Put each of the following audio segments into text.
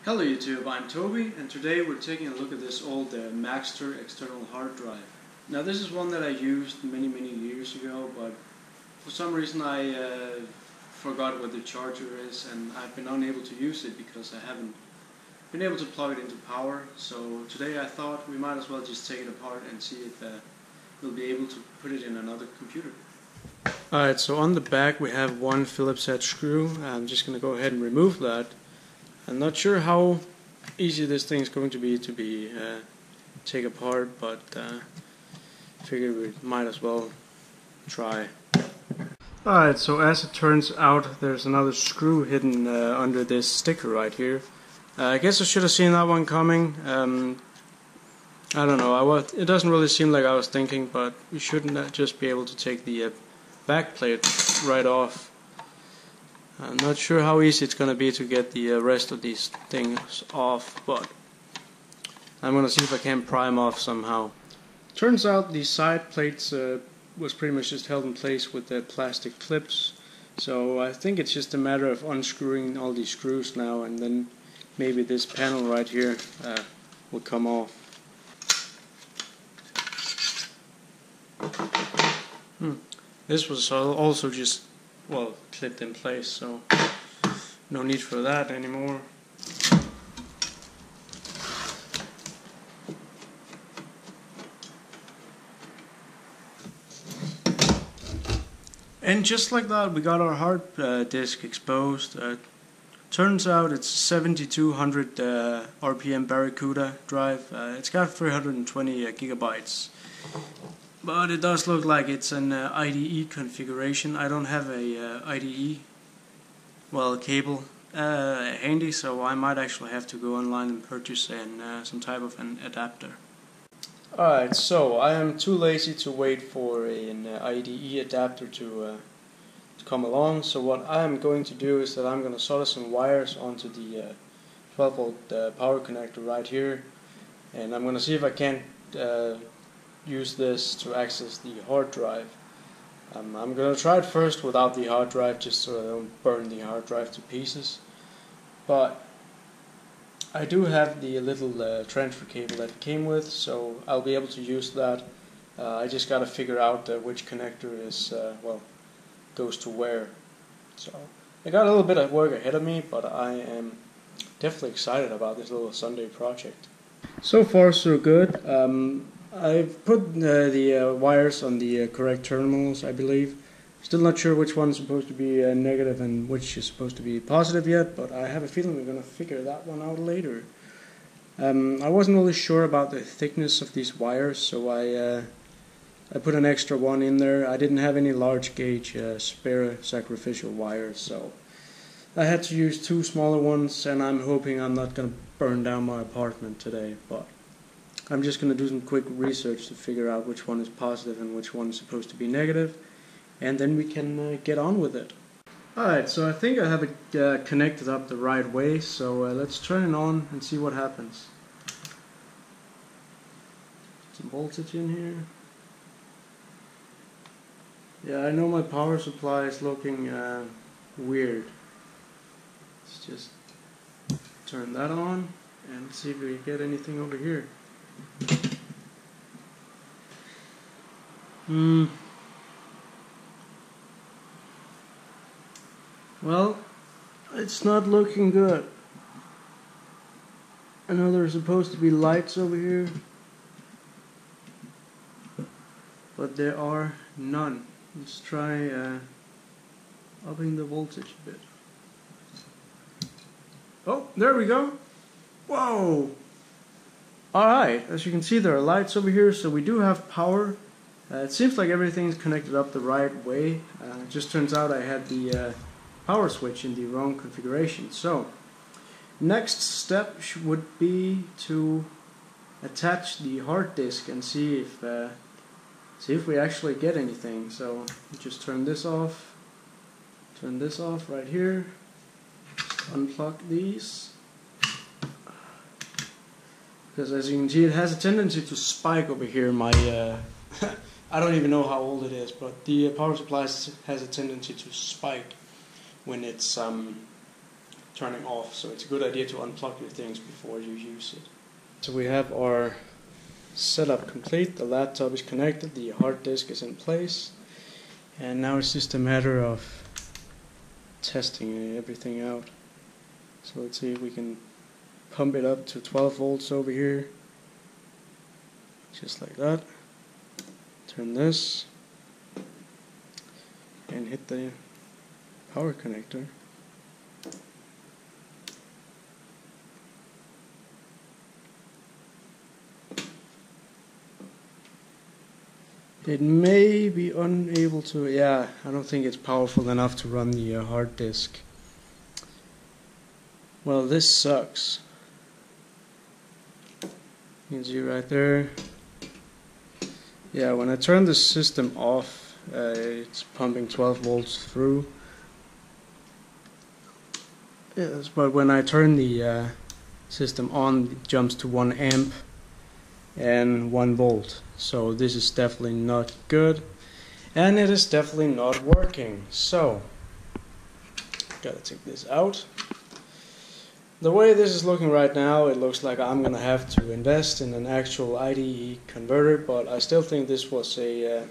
Hello YouTube, I'm Toby, and today we're taking a look at this old Maxter external hard drive. Now this is one that I used many years ago, but for some reason I forgot what the charger is, and I've been unable to use it because I haven't been able to plug it into power. So today I thought we might as well just take it apart and see if we'll be able to put it in another computer. Alright, so on the back we have one Phillips head screw. I'm just going to go ahead and remove that. I'm not sure how easy this thing is going to be take apart, but figured we might as well try. Alright, so as it turns out, there's another screw hidden under this sticker right here. I guess I should have seen that one coming. I don't know, it doesn't really seem like I was thinking, but we shouldn't just be able to take the back plate right off. I'm not sure how easy it's going to be to get the rest of these things off, but I'm going to see if I can pry them off somehow. Turns out the side plates was pretty much just held in place with the plastic clips, so I think it's just a matter of unscrewing all these screws now, and then maybe this panel right here will come off. This was also just, well, clipped in place, so no need for that anymore. And just like that, we got our hard disk exposed. Turns out it's 7200 RPM Barracuda drive. It's got 320 gigabytes. But it does look like it's an IDE configuration. I don't have a IDE, well, cable handy, so I might actually have to go online and purchase some type of an adapter. Alright, so I am too lazy to wait for an IDE adapter to come along, so what I am going to do is that I'm going to solder some wires onto the 12 volt power connector right here, and I'm going to see if I can use this to access the hard drive. I'm going to try it first without the hard drive, just so I don't burn the hard drive to pieces. But I do have the little transfer cable that it came with, so I'll be able to use that. I just got to figure out which connector is goes to where. So I got a little bit of work ahead of me, but I am definitely excited about this little Sunday project. So far so good. I've put the wires on the correct terminals, I believe. Still not sure which one is supposed to be negative and which is supposed to be positive yet, but I have a feeling we're going to figure that one out later. I wasn't really sure about the thickness of these wires, so I put an extra one in there. I didn't have any large gauge spare sacrificial wires, so I had to use two smaller ones, and I'm hoping I'm not going to burn down my apartment today, but I'm just going to do some quick research to figure out which one is positive and which one is supposed to be negative, and then we can get on with it. Alright, so I think I have it connected up the right way, so let's turn it on and see what happens. Some voltage in here. Yeah, I know my power supply is looking weird. Let's just turn that on and see if we get anything over here. Well, it's not looking good. I know there's supposed to be lights over here, but there are none. Let's try upping the voltage a bit. Oh, there we go. Whoa! Alright, as you can see, there are lights over here, so we do have power. It seems like everything's connected up the right way. It just turns out I had the power switch in the wrong configuration. So, next step would be to attach the hard disk and see if we actually get anything. So, just turn this off right here, unplug these. Because as you can see, it has a tendency to spike over here. My I don't even know how old it is, but the power supply has a tendency to spike when it's turning off, so it's a good idea to unplug your things before you use it. So we have our setup complete, the laptop is connected, the hard disk is in place, and now it's just a matter of testing everything out. So let's see if we can pump it up to 12 volts over here, just like that. Turn this and hit the power connector. It may be unable to, yeah, I don't think it's powerful enough to run the hard disk. Well, this sucks. You can see right there. Yeah, when I turn the system off, it's pumping 12 volts through. Yes, but when I turn the system on, it jumps to 1 amp and 1 volt. So this is definitely not good, and it is definitely not working. So gotta take this out. The way this is looking right now, it looks like I'm gonna have to invest in an actual IDE converter, but I still think this was a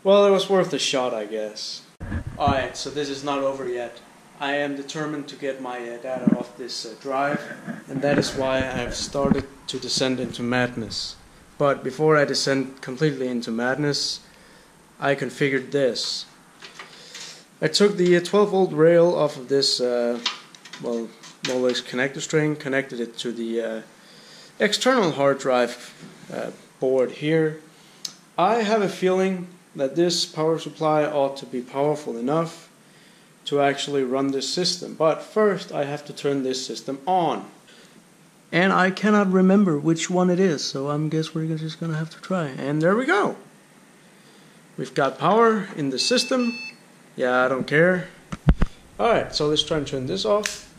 well, it was worth a shot, I guess. Alright, so this is not over yet. I am determined to get my data off this drive, and that is why I have started to descend into madness. But before I descend completely into madness, I configured this. I took the 12 volt rail off of this, well, Molex connector string, connected it to the external hard drive board here. I have a feeling that this power supply ought to be powerful enough to actually run this system. But first I have to turn this system on. And I cannot remember which one it is, so I guess we're just gonna have to try. And there we go. We've got power in the system. Yeah, I don't care. Alright, so let's try and turn this off.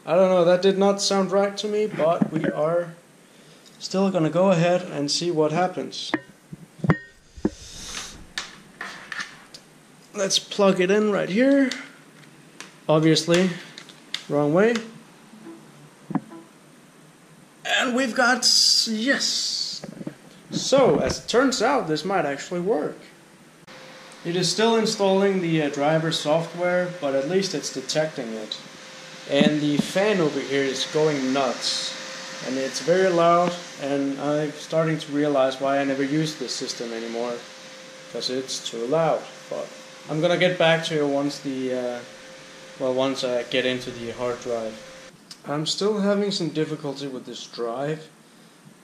I don't know, that did not sound right to me, but we are still gonna go ahead and see what happens. Let's plug it in right here. Obviously, wrong way. And we've got, yes. So, as it turns out, this might actually work. It is still installing the driver software, but at least it's detecting it. And the fan over here is going nuts. And it's very loud, and I'm starting to realize why I never use this system anymore. Because it's too loud. But I'm gonna get back to it once the once I get into the hard drive. I'm still having some difficulty with this drive.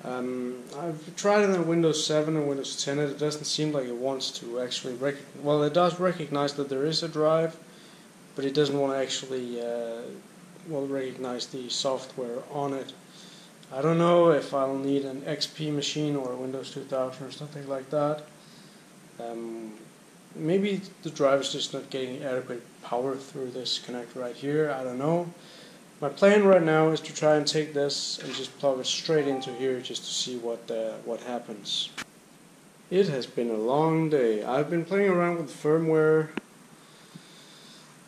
I've tried it on Windows 7 and Windows 10, and it doesn't seem like it wants to actually well, it does recognize that there is a drive, but it doesn't want to actually recognize the software on it. I don't know if I'll need an XP machine or a Windows 2000 or something like that. Maybe the drive is just not getting adequate power through this connector right here, I don't know. My plan right now is to try and take this and just plug it straight into here just to see what happens. It has been a long day. I've been playing around with firmware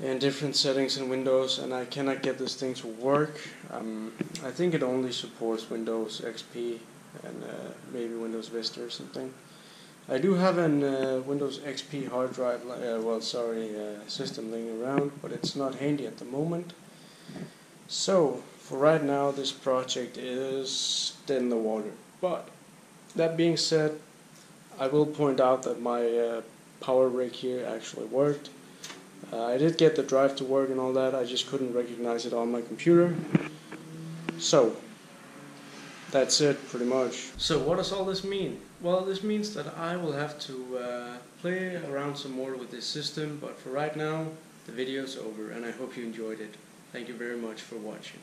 and different settings in Windows, and I cannot get this thing to work. I think it only supports Windows XP and maybe Windows Vista or something. I do have an Windows XP hard drive, system laying around, but it's not handy at the moment. So, for right now, this project is dead in the water. But, that being said, I will point out that my power rig here actually worked. I did get the drive to work and all that, I just couldn't recognize it on my computer. So, that's it, pretty much. So what does all this mean? Well, this means that I will have to play around some more with this system, but for right now, the video's over, and I hope you enjoyed it. Thank you very much for watching.